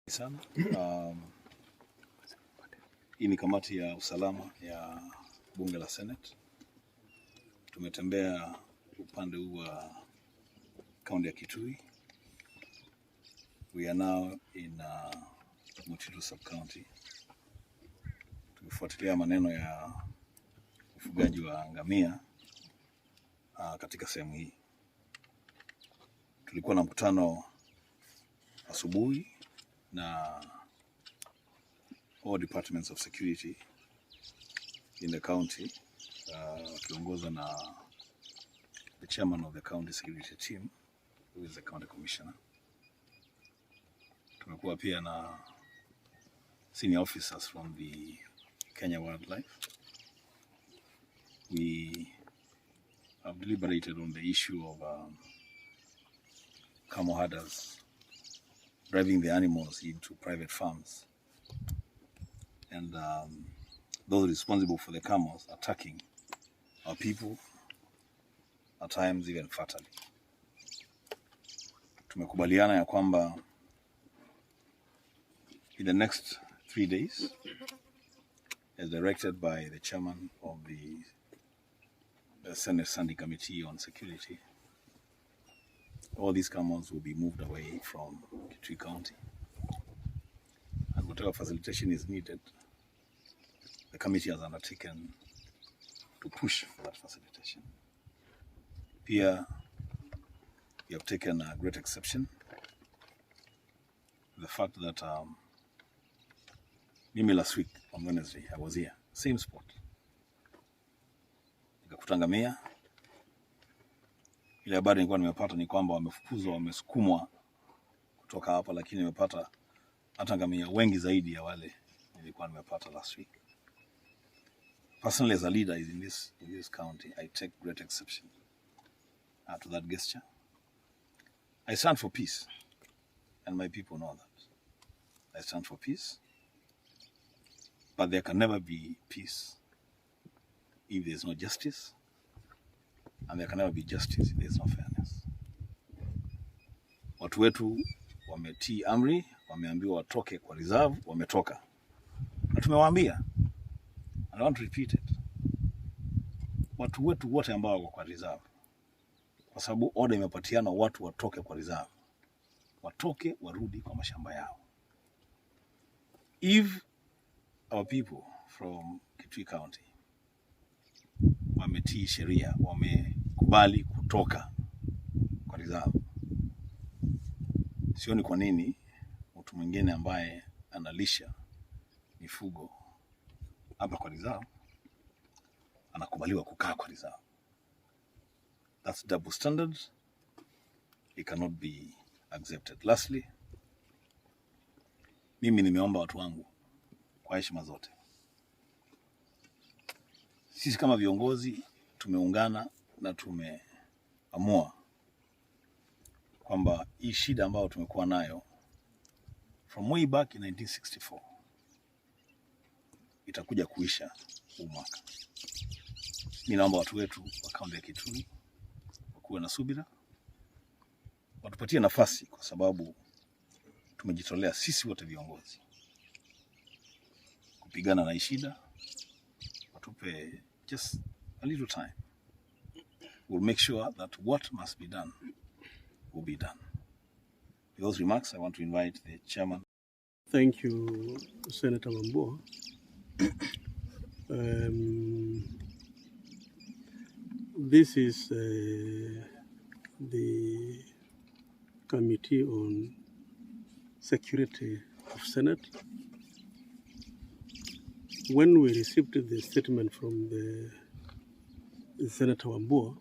Sana. Hii ni kamati ya usalama ya bunge la Senate. Tumetembea upande huu wa kaunti ya Kitui. We are now in Mutembei sub-county. Tumefuatilia maneno ya ufugaji wa ngamia katika sehemu hii. Tulikuwa na mkutano asubuhi na all departments of security in the county wakiongozwa na the chairman of the county security team who is the county commissioner. Tumekuwa pia na senior officers from the Kenya Wildlife. We have deliberated on the issue of camel herders driving the animals into private farms and those responsible for the camels attacking our people, at times even fatally. Tumekubaliana ya kwamba in the next 3 days, as directed by the chairman of the Senate Standing Committee on Security, all these camels will be moved away from Kitui County, and whatever facilitation is needed, the committee has undertaken to push for that facilitation. Here, we have taken a great exception to the fact that mimi last week on Wednesday, I was here, same spot. Nikakuta ngamia. Ile habari nilikuwa nimepata ni kwamba wamefukuzwa, wamesukumwa kutoka hapa, lakini nimepata hata ngamia wengi zaidi ya wale nilikuwa nimepata last week. Personally, as a leader in this county, I take great exception to that gesture. I stand for peace, and my people know that. I stand for peace, but there can never be peace if there is no justice, and there can never be justice if there is no fairness. Watu wetu wametii amri, wameambiwa watoke kwa reserve, wametoka. Na tumewaambia, and I want to repeat it, watu wetu wote ambao wako kwa reserve, kwa sababu order imepatiana watu watoke kwa reserve, watoke warudi kwa mashamba yao. If our people from Kitui County wametii sheria, wamekubali kutoka kwa reserve, sioni kwa nini mtu mwingine ambaye analisha mifugo hapa kwa reserve anakubaliwa kukaa kwa reserve. That's double standard. It cannot be accepted. Lastly, mimi nimeomba watu wangu kwa heshima zote, sisi kama viongozi tumeungana na tumeamua kwamba hii shida ambayo tumekuwa nayo from way back in 1964 itakuja kuisha huu mwaka. Mimi naomba watu wetu wa kaunti ya Kitui wakuwe na subira, watupatie nafasi, kwa sababu tumejitolea sisi wote viongozi kupigana na hii shida. Watupe just a little time. We'll make sure that what must be done will be done. With those remarks, I want to invite the chairman. Thank you, Senator Wambua. This is the Committee on Security of Senate. When we received the statement from the Senator Wambua,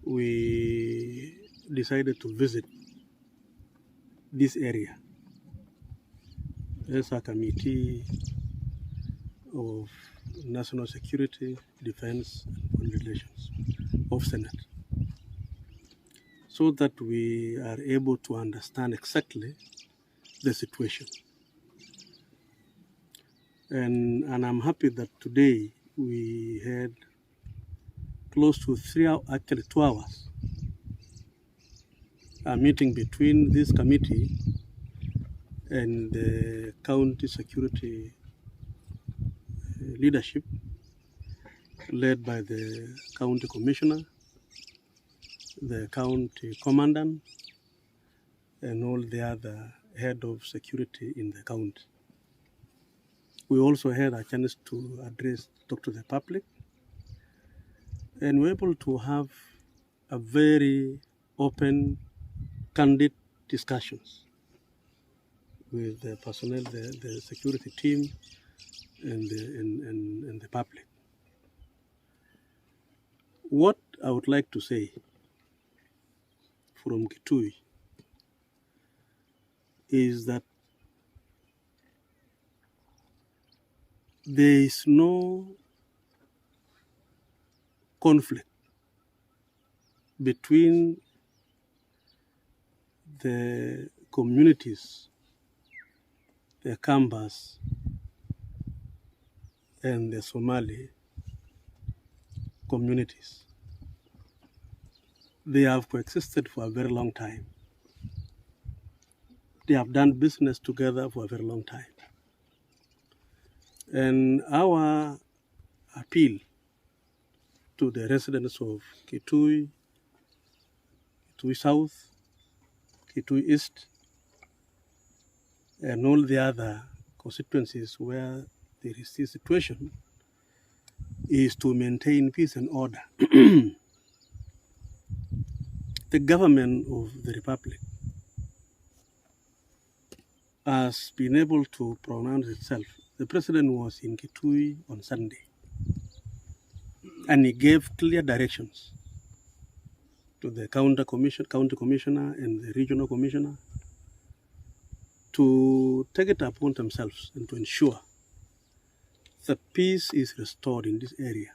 we decided to visit this area as a Committee of National Security, Defense and Foreign Relations of Senate, so that we are able to understand exactly the situation. And I'm happy that today we had close to 2 hours a meeting between this committee and the county security leadership led by the county commissioner, the county commandant, and all the other head of security in the county. We also had a chance to talk to the public, and we're able to have a very open, candid discussions with the personnel, the security team, and the public. What I would like to say from Kitui is that there is no conflict between the communities, the Kambas and the Somali communities. They have coexisted for a very long time. They have done business together for a very long time. And our appeal to the residents of Kitui, Kitui South, Kitui East, and all the other constituencies where there is this situation is to maintain peace and order. The government of the Republic has been able to pronounce itself. The president was in Kitui on Sunday, and he gave clear directions to the county commissioner and the regional commissioner to take it upon themselves and to ensure that peace is restored in this area,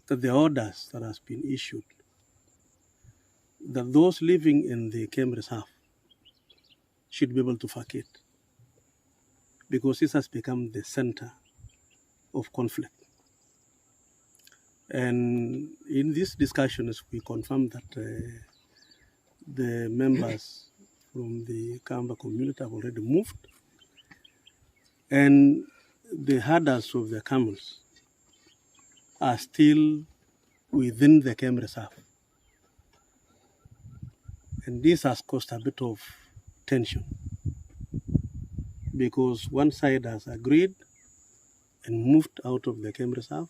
that the orders that has been issued, that those living in the game reserve should be able to vacate, because this has become the center of conflict. And in these discussions, we confirmed that the members from the Kamba community have already moved, and the herders of the camels are still within the game reserve. And this has caused a bit of tension, because one side has agreed and moved out of the game reserve,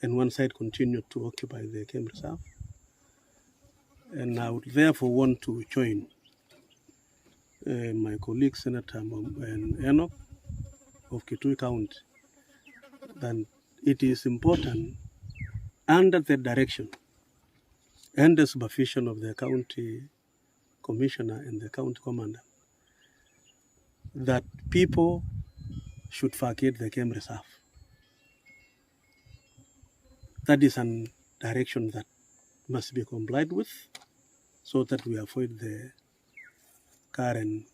and one side continued to occupy the game reserve. And I would therefore want to join my colleague Senator Enoch of Kitui County that it is important, under the direction and the supervision of the county commissioner and the county commander, that people should vacate the game reserve. That is a direction that must be complied with, so that we avoid the current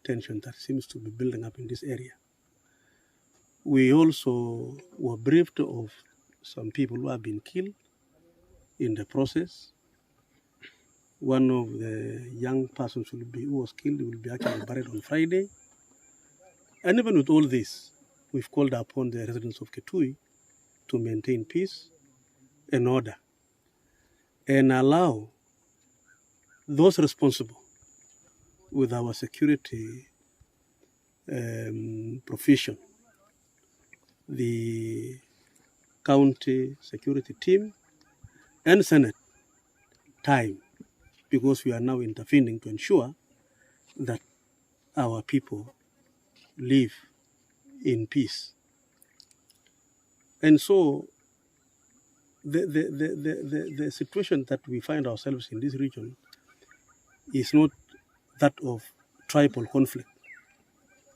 tension that seems to be building up in this area. We also were briefed of some people who have been killed in the process. One of the young persons who was killed will be actually buried on Friday. And even with all this, we've called upon the residents of Kitui to maintain peace and order and allow those responsible with our security provision, the county security team and Senate, time, because we are now intervening to ensure that our people live in peace. And so the situation that we find ourselves in this region is not that of tribal conflict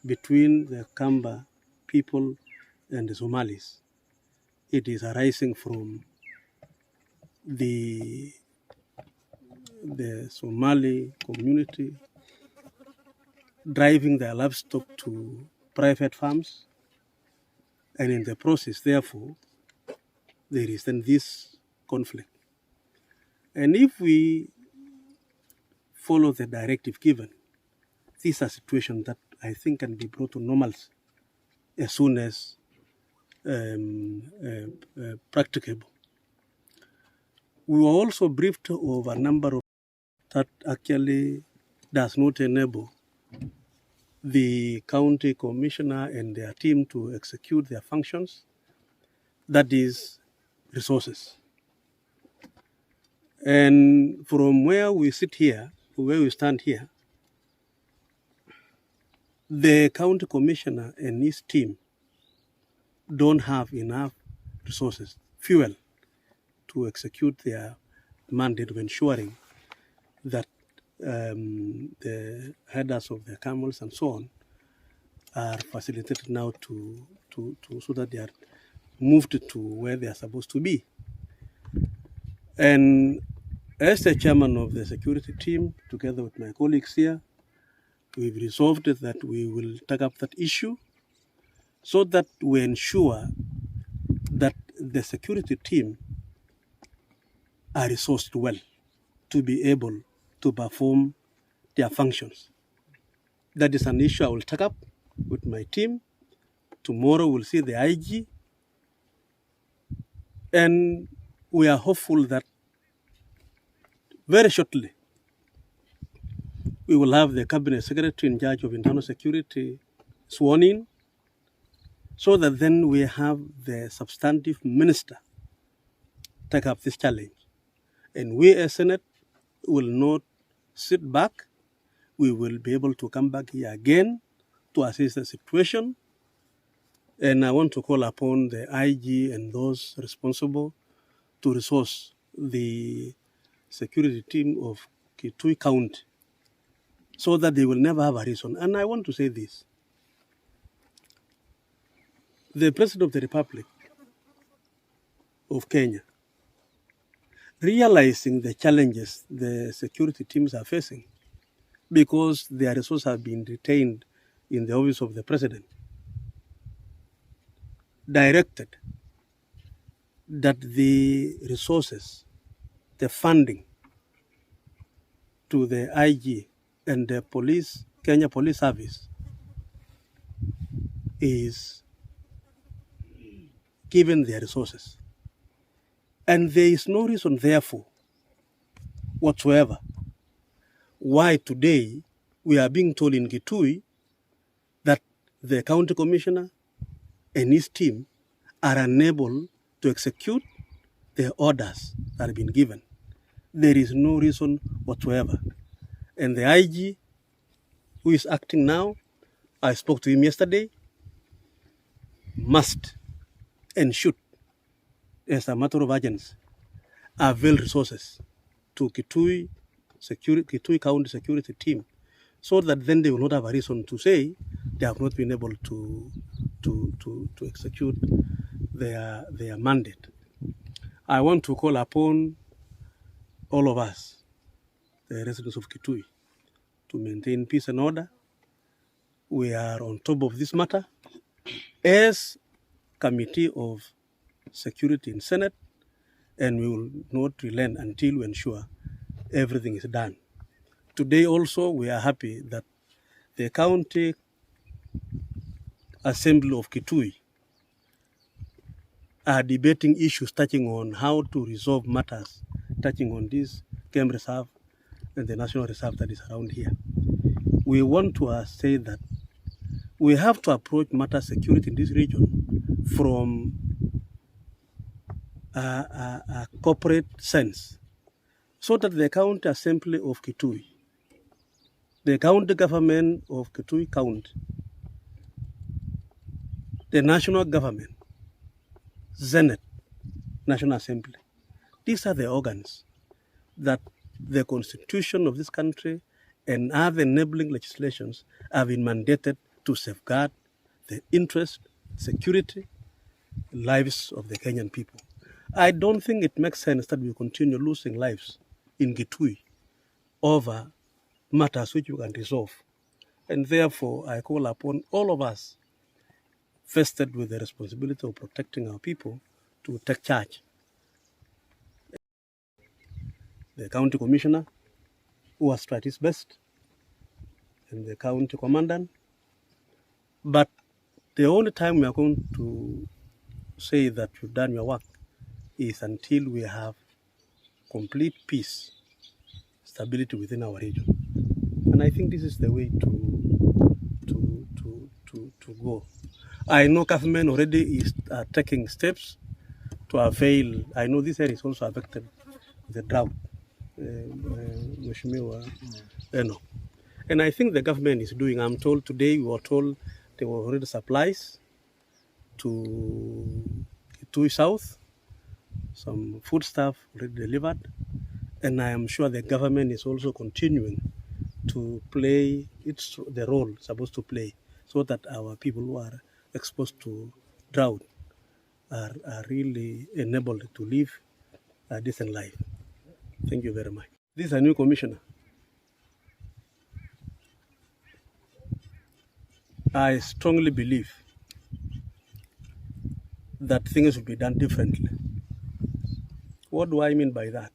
between the Kamba people and the Somalis. It is arising from the Somali community driving their livestock to private farms, and in the process, therefore, there is then this conflict. And if we follow the directive given these are situations that I think can be brought to normalcy as soon as practicable. We were also briefed of a number of that actually does not enable the county commissioner and their team to execute their functions, that is resources. And from where we sit here, where we stand here, the county commissioner and his team don't have enough resources, fuel, to execute their mandate of ensuring that the headers of the camels and so on are facilitated now to so that they are moved to where they are supposed to be. And as the chairman of the security team, together with my colleagues here, we've resolved that we will take up that issue so that we ensure that the security team are resourced well to be able to perform their functions. That is an issue I will take up with my team. Tomorrow we'll see the IG, and we are hopeful that very shortly we will have the cabinet secretary in charge of internal security sworn in, so that then we have the substantive minister take up this challenge. And we as Senate will not sit back. We will be able to come back here again to assess the situation. And I want to call upon the IG and those responsible to resource the security team of Kitui County so that they will never have a reason. And I want to say this. The President of the Republic of Kenya, realizing the challenges the security teams are facing because their resources have been retained in the office of the President, directed that the resources, the funding to the IG and the police, Kenya Police Service, is given their resources. And there is no reason, therefore, whatsoever, why today we are being told in Kitui that the county commissioner and his team are unable to execute the orders that have been given. There is no reason whatsoever. And the IG, who is acting now, I spoke to him yesterday, must and should, as a matter of urgency, avail resources to Kitui County security team, so that then they will not have a reason to say they have not been able to execute their mandate. I want to call upon all of us, the residents of Kitui, to maintain peace and order. We are on top of this matter as Committee of Security in Senate, and we will not relent until we ensure everything is done. Today also, we are happy that the County Assembly of Kitui are debating issues touching on how to resolve matters touching on this game reserve and the national reserve that is around here. We want to say that we have to approach matter security in this region from a corporate sense, so that the County Assembly of Kitui, the county government of Kitui County, the national government, Senate, National Assembly, these are the organs that the constitution of this country and other enabling legislations have been mandated to safeguard the interest, security, lives of the Kenyan people. I don't think it makes sense that we continue losing lives in Kitui over matters which we can resolve. And therefore, I call upon all of us vested with the responsibility of protecting our people to take charge. The county commissioner, who has tried his best, and the county commandant. But the only time we are going to say that you've done your work is until we have complete peace, stability within our region. And I think this is the way to go. I know government already is taking steps to avail. I know this area is also affected with the drought. And I think the government is doing. I'm told today, we were told there were already supplies to South, some food stuff already delivered. And I am sure the government is also continuing to play the role it's supposed to play, so that our people who are exposed to drought are really enabled to live a decent life. Thank you very much. This is a new commissioner. I strongly believe that things will be done differently. What do I mean by that?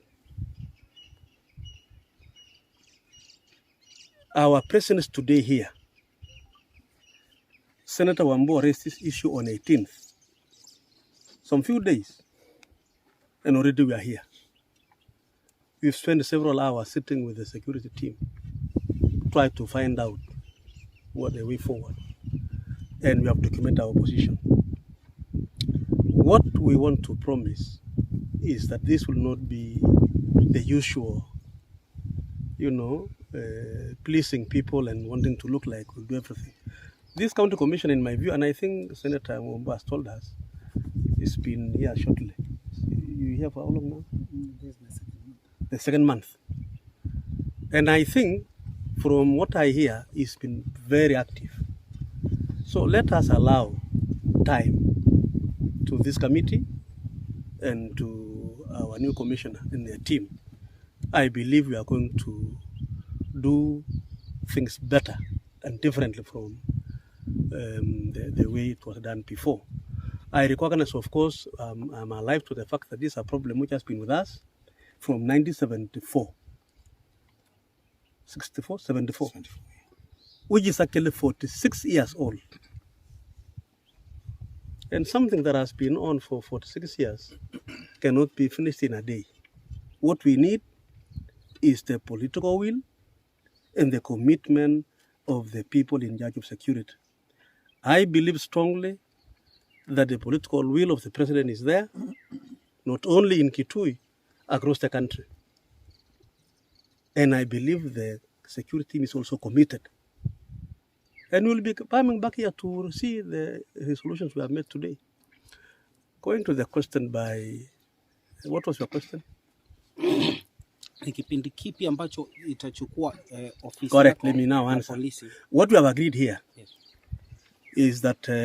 Our presence today here, Senator Wambo raised this issue on 18th, some few days, and already we are here. We've spent several hours sitting with the security team, try to find out what the way forward, and we have documented our position. What we want to promise is that this will not be the usual, pleasing people and wanting to look like we'll do everything. This county commission, in my view, and I think Senator Wambo has told us, it's been here shortly. You here for how long now? This is the second month. And I think from what I hear, it's been very active. So let us allow time to this committee and to our new commissioner and their team. I believe we are going to do things better and differently from the way it was done before. I recognize, of course, I'm alive to the fact that this is a problem which has been with us from 1974. 74, which is actually 46 years old. And something that has been on for 46 years cannot be finished in a day. What we need is the political will and the commitment of the people in charge of security. I believe strongly that the political will of the president is there, not only in Kitui, across the country. And I believe the security team is also committed. And we'll be coming back here to see the resolutions we have made today. Going to the question what was your question? Ni kipindi kipi ambacho itachukua ofisi? Correct, let me now answer. What we have agreed here is that